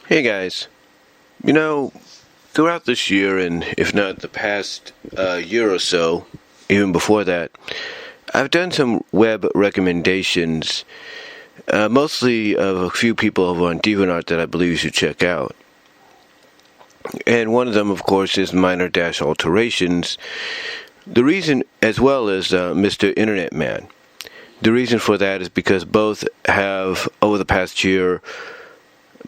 Hey guys, you know, throughout this year and if not the past year or so, even before that, I've done some web recommendations, mostly of a few people over on DeviantArt that I believe you should check out. And one of them, of course, is Minor-Alterations. The reason, as well as Mr. Internet Man. The reason for that is because both have, over the past year,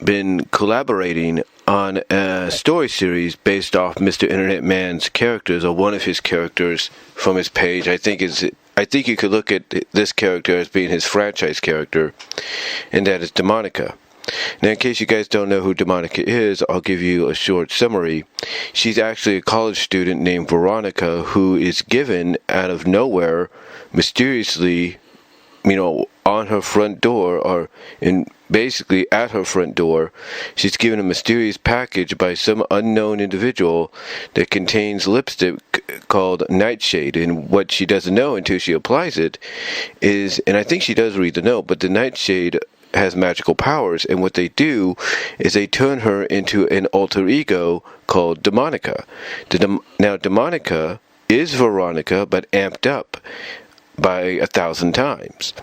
been collaborating on a story series based off Mr. Internet Man's characters, or one of his characters from his page. I think you could look at this character as being his franchise character, and that is Demonica. Now, in case you guys don't know who Demonica is, I'll give you a short summary. She's actually a college student named Veronica who is given out of nowhere, mysteriously, on her front door, or basically at her front door, she's given a mysterious package by some unknown individual that contains lipstick called Nightshade. And what she doesn't know until she applies it is, and I think she does read the note, but the Nightshade has magical powers, and what they do is they turn her into an alter ego called Demonica. Now, Demonica is Veronica, but amped up by 1,000 times.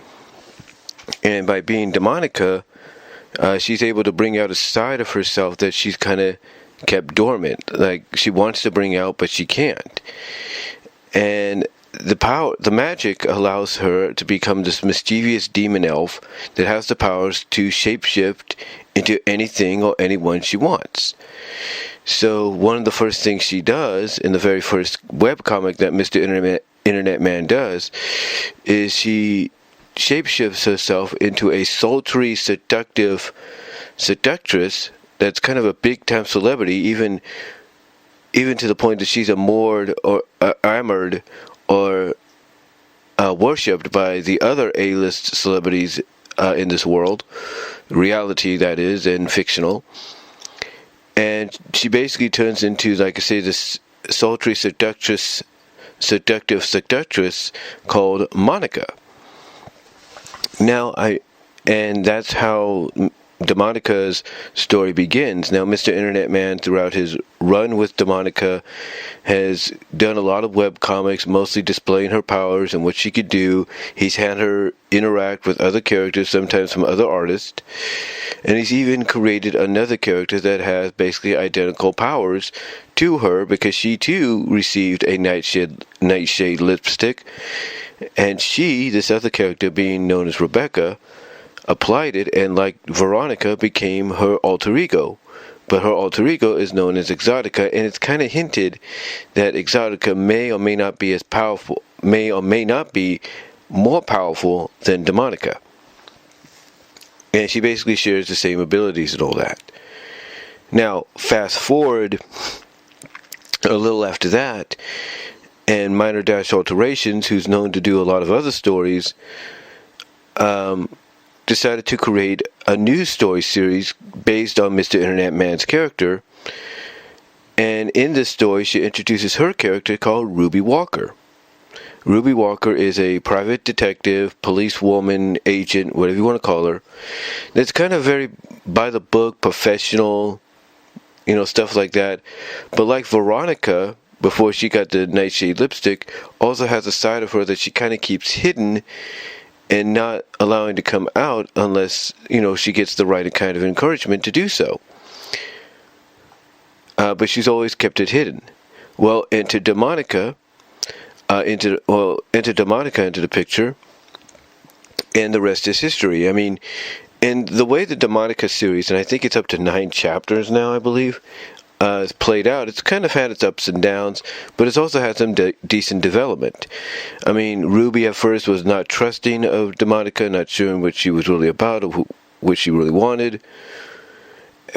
And by being Demonica, she's able to bring out a side of herself that she's kind of kept dormant. Like, she wants to bring out, but she can't. And the magic allows her to become this mischievous demon elf that has the powers to shapeshift into anything or anyone she wants. So one of the first things she does in the very first webcomic that Mr. Internet Man does is she shapeshifts herself into a sultry, seductress that's kind of a big-time celebrity, even to the point that she's adored or armored or worshipped by the other A-list celebrities in this world, reality that is, and fictional. And she basically turns into, like I say, this sultry seductress called Monica. And that's how Demonica's story begins. Now, Mr. Internet Man, throughout his run with Demonica, has done a lot of webcomics, mostly displaying her powers and what she could do. He's had her interact with other characters, sometimes from other artists. And he's even created another character that has basically identical powers to her, because she too received a nightshade lipstick. And she, this other character being known as Rebecca, applied it, and like Veronica, became her alter ego. But her alter ego is known as Exotica, and it's kind of hinted that Exotica may or may not be as powerful, may or may not be more powerful than Demonica. And she basically shares the same abilities and all that. Now, fast forward a little after that, and Minor-Alterations, who's known to do a lot of other stories, decided to create a new story series based on Mr. Internet Man's character. And in this story, she introduces her character called Ruby Walker. Ruby Walker is a private detective, policewoman, agent, whatever you want to call her. That's kind of very by the book, professional, stuff like that. But like Veronica, before she got the Nightshade lipstick, also has a side of her that she kind of keeps hidden and not allowing to come out unless, she gets the right kind of encouragement to do so. But she's always kept it hidden. Well, enter Demonica into the picture, and the rest is history. I mean, and the way the Demonica series, and I think it's up to 9 chapters now, I believe, is played out, it's kind of had its ups and downs, but it's also had some decent development. I mean, Ruby at first was not trusting of Demonica, not sure what she was really about, or what she really wanted.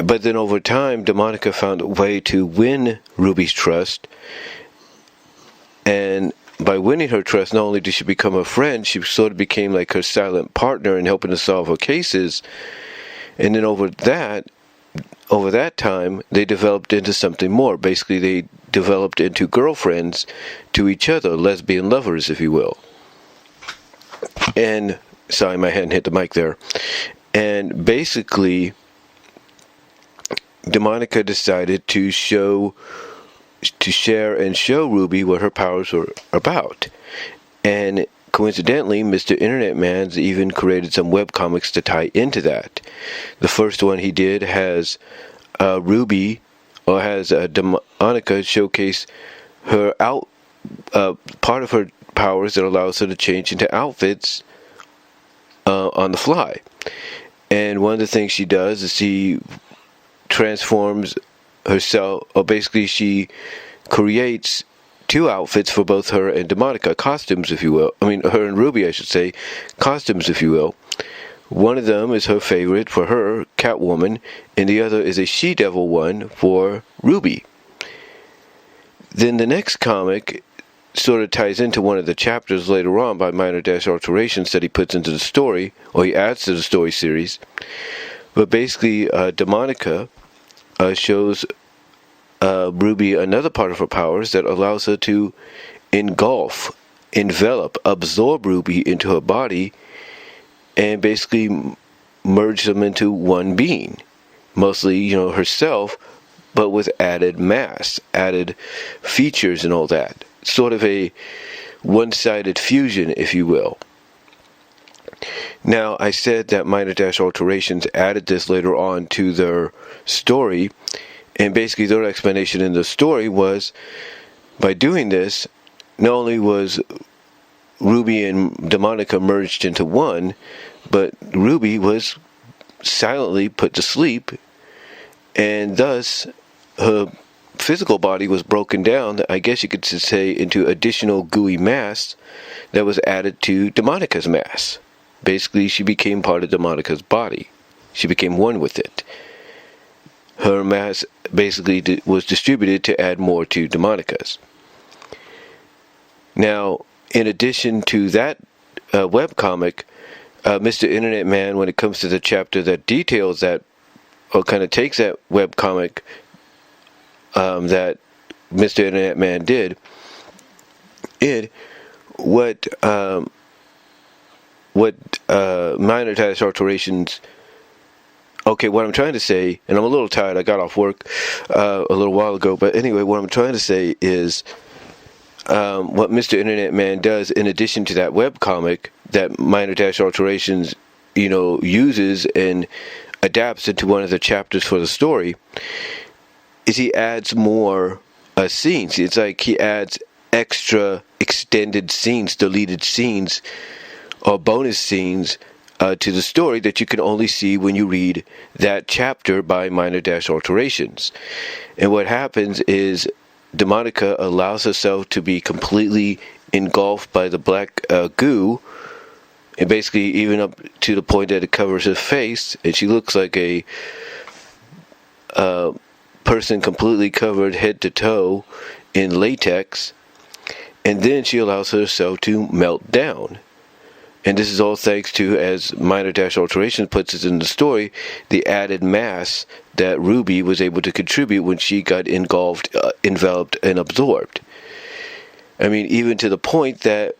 But then over time, Demonica found a way to win Ruby's trust. And by winning her trust, not only did she become a friend, she sort of became like her silent partner in helping to solve her cases. And then over that time, they developed into something more. Basically, they developed into girlfriends to each other, lesbian lovers, if you will. And, sorry, my hand hit the mic there. And basically, Demonica decided to share and show Ruby what her powers were about. And coincidentally, Mr. Internet Man's even created some webcomics to tie into that. The first one he did has Ruby, or has Demonica showcase her part of her powers that allows her to change into outfits on the fly. And one of the things she does is she transforms herself, or basically she creates two outfits for both her and Demonica, costumes, if you will. I mean, her and Ruby, I should say, costumes, if you will. One of them is her favorite for her, Catwoman, and the other is a She-Devil one for Ruby. Then the next comic sort of ties into one of the chapters later on by Minor-Alterations that he puts into the story, or he adds to the story series. But basically, Demonica shows Ruby another part of her powers that allows her to engulf, envelop, absorb Ruby into her body and basically merge them into one being. Mostly, herself, but with added mass, added features and all that. Sort of a one-sided fusion, if you will. Now, I said that Minor-Alterations added this later on to their story, and basically their explanation in the story was, by doing this, not only was Ruby and Demonica merged into one, but Ruby was silently put to sleep, and thus her physical body was broken down, I guess you could say, into additional gooey mass that was added to Demonica's mass. Basically, she became part of Demonica's body. She became one with it. Her mass basically was distributed to add more to Demonica's. Now, in addition to that webcomic, Mr. Internet Man, when it comes to the chapter that details that, or kind of takes that webcomic that Mr. Internet Man did, what Minor-Alterations. Okay, what I'm trying to say, and I'm a little tired, I got off work a little while ago, but anyway, what I'm trying to say is what Mr. Internet Man does, in addition to that webcomic that Minor-Alterations, uses and adapts into one of the chapters for the story, is he adds more scenes. It's like he adds extra extended scenes, deleted scenes, or bonus scenes to the story that you can only see when you read that chapter by Minor-Alterations. And what happens is Demonica allows herself to be completely engulfed by the black goo, and basically even up to the point that it covers her face, and she looks like a person completely covered head to toe in latex, and then she allows herself to melt down. And this is all thanks to, as Minor-Alterations puts it in the story, the added mass that Ruby was able to contribute when she got engulfed, enveloped, and absorbed. I mean, even to the point that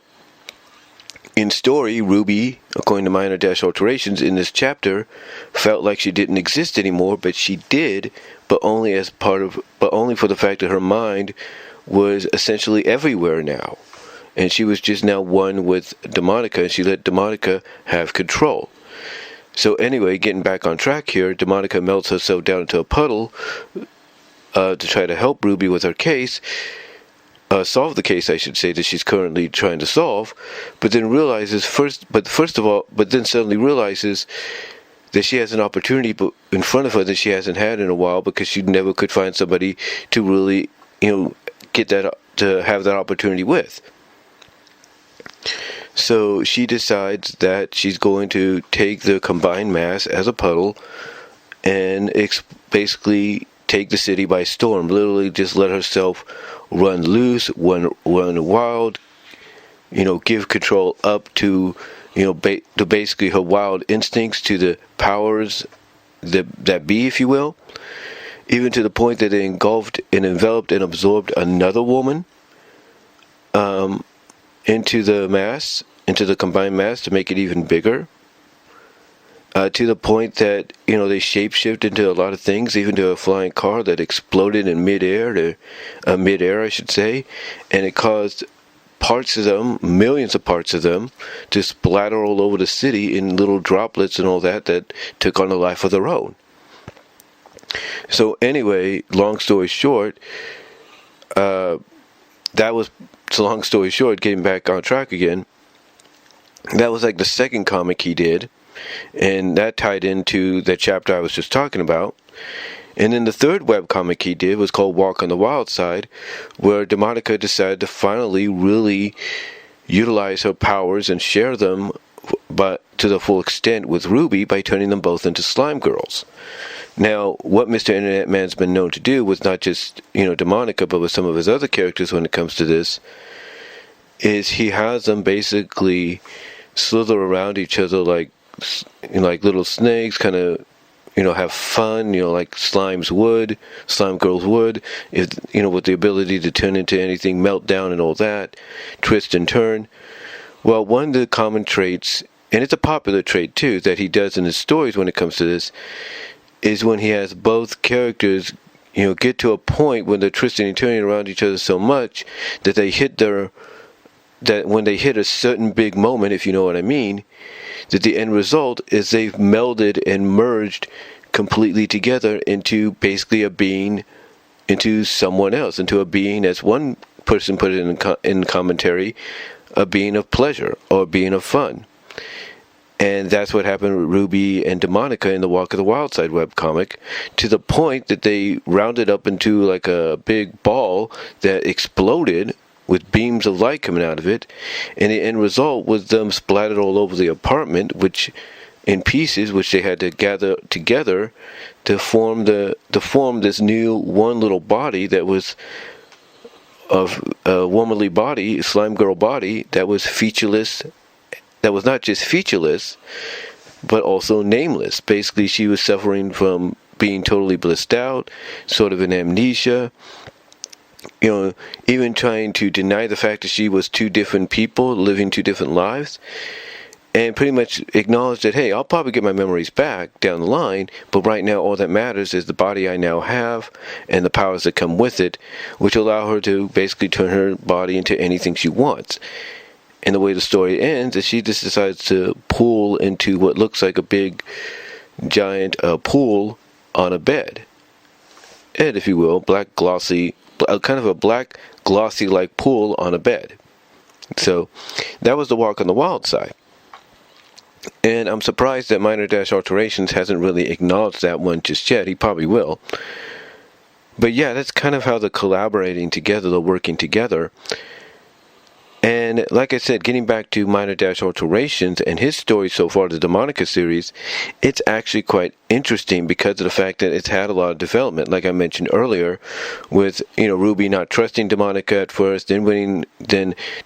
in story, Ruby, according to Minor-Alterations in this chapter, felt like she didn't exist anymore, but she did, but only for the fact that her mind was essentially everywhere now. And she was just now one with Demonica, and she let Demonica have control. So anyway, getting back on track here, Demonica melts herself down into a puddle to try to help Ruby with her case, solve the case, I should say, that she's currently trying to solve, but then suddenly realizes that she has an opportunity in front of her that she hasn't had in a while, because she never could find somebody to really, get that, to have that opportunity with. So she decides that she's going to take the combined mass as a puddle and basically take the city by storm. Literally just let herself run loose, run wild, give control up to, to basically her wild instincts, to the powers that be, if you will. Even to the point that they engulfed and enveloped and absorbed another woman into the combined mass to make it even bigger. to the point that they shapeshift into a lot of things, even to a flying car that exploded in midair, I should say, and it caused parts of them, millions of parts of them, to splatter all over the city in little droplets and all that took on a life of their own. So anyway, long story short, getting back on track again, that was like the second comic he did, and that tied into the chapter I was just talking about. And then the third webcomic he did was called Walk on the Wild Side, where Demonica decided to finally really utilize her powers and share them but to the full extent with Ruby by turning them both into slime girls. Now, what Mr. Internet Man's been known to do with not just, Demonica, but with some of his other characters when it comes to this, is he has them basically slither around each other like little snakes, kind of, have fun, like slime girls would, with the ability to turn into anything, melt down and all that, twist and turn. Well, one of the common traits, and it's a popular trait too, that he does in his stories when it comes to this, is when he has both characters, get to a point when they're twisting and turning around each other so much that when they hit a certain big moment, if you know what I mean, that the end result is they've melded and merged completely together into basically a being, into someone else, into a being, as one person put it in commentary, a being of pleasure or a being of fun. And that's what happened with Ruby and Demonica in the Walk of the Wild Side webcomic, to the point that they rounded up into like a big ball that exploded with beams of light coming out of it, and the end result was them splattered all over the apartment, which in pieces, which they had to gather together to form this new one little body that was of a womanly body, slime girl body, that was featureless, that was not just featureless, but also nameless. Basically, she was suffering from being totally blissed out, sort of an amnesia, even trying to deny the fact that she was two different people living two different lives, and pretty much acknowledge that, hey, I'll probably get my memories back down the line, but right now all that matters is the body I now have and the powers that come with it, which allow her to basically turn her body into anything she wants. And the way the story ends is she just decides to pool into what looks like a big, giant pool on a bed. And, if you will, black glossy, kind of a black glossy like pool on a bed. So that was the Walk on the Wild Side. And I'm surprised that Minor-Alterations hasn't really acknowledged that one just yet. He probably will. But yeah, that's kind of how they're collaborating together, they're working together. And like I said, getting back to Minor-Alterations and his story so far, the Demonica series, it's actually quite interesting because of the fact that it's had a lot of development, like I mentioned earlier, with Ruby not trusting Demonica at first, then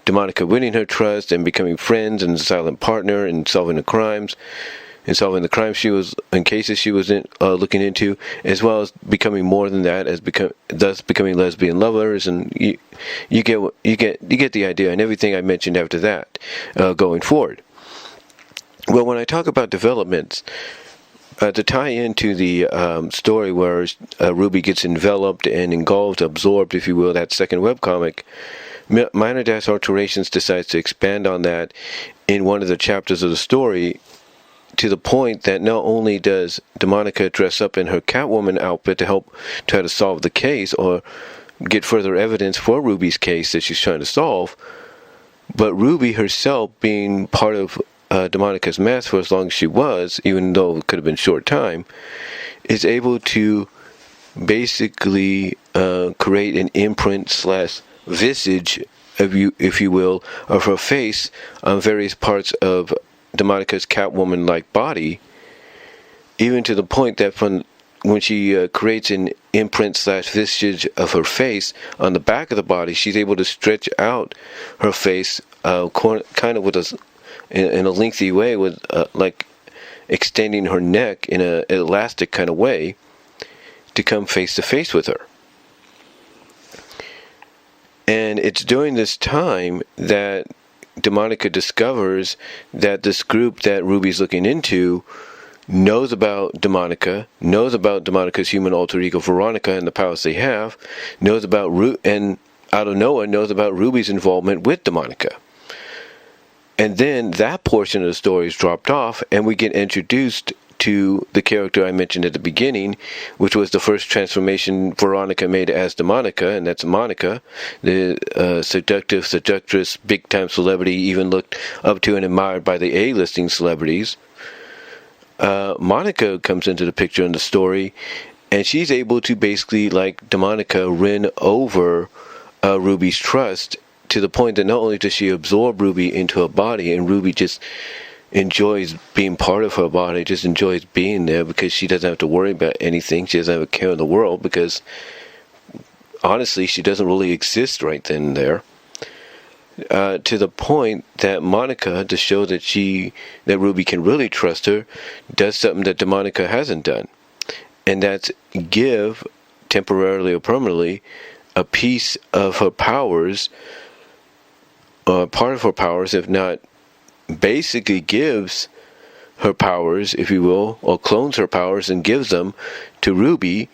Demonica winning her trust and becoming friends and a silent partner and solving the crimes she was in cases she was looking into, as well as becoming more than that, thus becoming lesbian lovers, and you get the idea, and everything I mentioned after that going forward. Well, when I talk about developments, to tie into the story where Ruby gets enveloped and engulfed, absorbed, if you will, that second webcomic, Minor-Alterations decides to expand on that in one of the chapters of the story, to the point that not only does Demonica dress up in her Catwoman outfit to help try to solve the case or get further evidence for Ruby's case that she's trying to solve, but Ruby herself, being part of Demonica's mask for as long as she was, even though it could have been short time, is able to basically create an imprint / visage, if you will, of her face on various parts of Demonica's Catwoman-like body, even to the point that when she creates an imprint / visage of her face on the back of the body, she's able to stretch out her face kind of in a lengthy way, with like extending her neck in an elastic kind of way to come face to face with her. And it's during this time that Demonica discovers that this group that Ruby's looking into knows about Demonica's human alter ego Veronica and the powers they have, and out of nowhere knows about Ruby's involvement with Demonica. And then that portion of the story is dropped off, and we get introduced to the character I mentioned at the beginning, which was the first transformation Veronica made as Demonica, and that's Monica, the seductress, big-time celebrity, even looked up to and admired by the A-listing celebrities. Monica comes into the picture in the story, and she's able to basically, like Demonica, win over Ruby's trust to the point that not only does she absorb Ruby into her body, and Ruby just enjoys being part of her body, just enjoys being there because she doesn't have to worry about anything. She doesn't have a care in the world because, honestly, she doesn't really exist right then and there. To the point that Monica, to show that Ruby can really trust her, does something that Demonica hasn't done. And that's give, temporarily or permanently, a piece of her powers, part of her powers, if not basically gives her powers, if you will, or clones her powers and gives them to Ruby.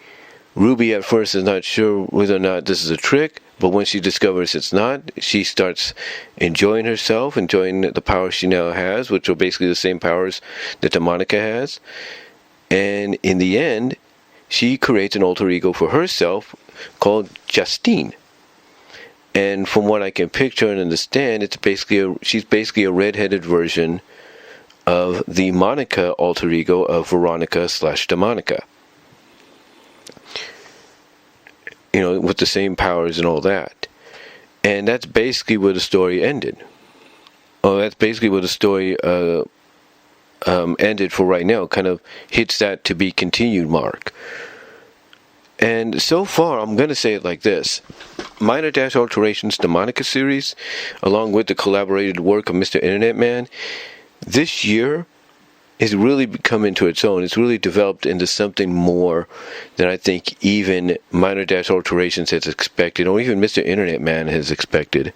Ruby at first is not sure whether or not this is a trick, but when she discovers it's not, she starts enjoying herself, enjoying the powers she now has, which are basically the same powers that Demonica has. And in the end, she creates an alter ego for herself called Justine. And from what I can picture and understand, she's basically a red-headed version of the Monica alter ego of Veronica/Demonica. With the same powers and all that. And that's basically where the story ended. That's basically where the story ended for right now. Kind of hits that to be continued mark. And so far, I'm going to say it like this. Minor-Alterations Demonica series, along with the collaborated work of Mr. Internet Man, this year has really come into its own. It's really developed into something more than I think even Minor-Alterations has expected, or even Mr. Internet Man has expected.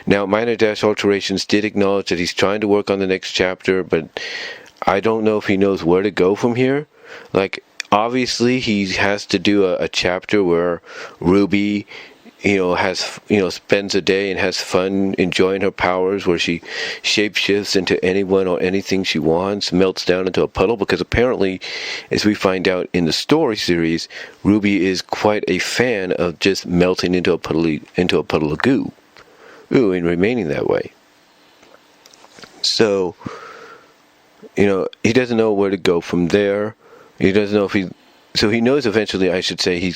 Now, Minor-Alterations did acknowledge that he's trying to work on the next chapter, but I don't know if he knows where to go from here. Obviously, he has to do a chapter where Ruby, spends a day and has fun enjoying her powers, where she shapeshifts into anyone or anything she wants, melts down into a puddle, because apparently, as we find out in the story series, Ruby is quite a fan of just melting into a puddle of goo. And remaining that way. So, he doesn't know where to go from there. He doesn't know if so he knows eventually, I should say,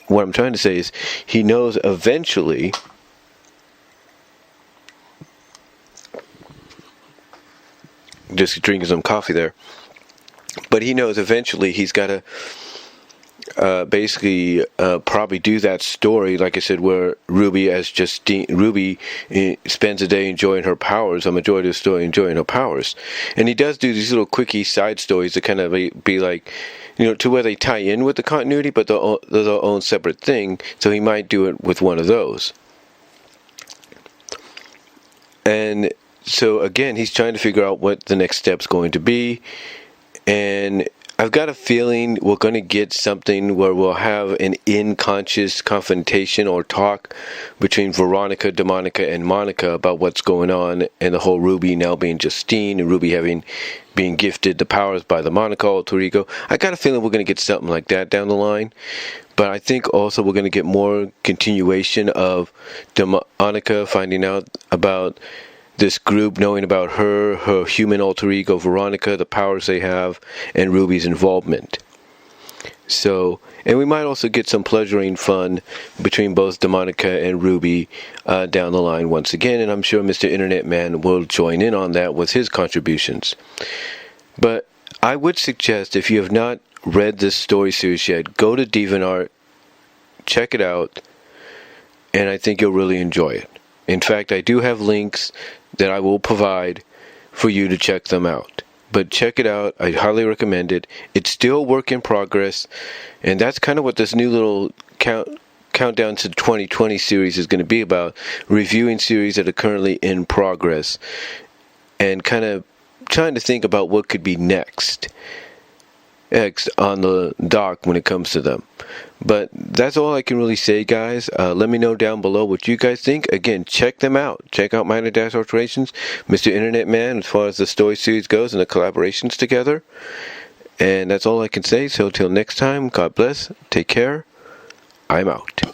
what I'm trying to say is, he knows eventually, just drinking some coffee there, but he knows eventually he's got to probably do that story, like I said, where Ruby spends a day enjoying her powers, a majority of the story enjoying her powers. And he does do these little quickie side stories that kind of be like, to where they tie in with the continuity, but they're their own separate thing, so he might do it with one of those. And so, again, he's trying to figure out what the next step's going to be, and I've got a feeling we're going to get something where we'll have an unconscious confrontation or talk between Veronica, Demonica, and Monica about what's going on, and the whole Ruby now being Justine, and Ruby being gifted the powers by the Monica alter ego. I got a feeling we're going to get something like that down the line. But I think also we're going to get more continuation of Demonica finding out about this group, knowing about her human alter ego, Veronica, the powers they have, and Ruby's involvement. So, and we might also get some pleasuring fun between both Demonica and Ruby down the line once again, and I'm sure Mr. Internet Man will join in on that with his contributions. But I would suggest, if you have not read this story series yet, go to DeviantArt, check it out, and I think you'll really enjoy it. In fact, I do have links that I will provide for you to check them out. But check it out. I highly recommend it. It's still work in progress, and that's kind of what this new little countdown to 2020 series is going to be about, reviewing series that are currently in progress and kind of trying to think about what could be next on the dock when it comes to them. But that's all I can really say, guys. Let me know down below what you guys think. Again, check them out. Check out Minor-Alterations, Mr. Internet Man, as far as the story series goes and the collaborations together. And that's all I can say. So till next time, God bless. Take care. I'm out.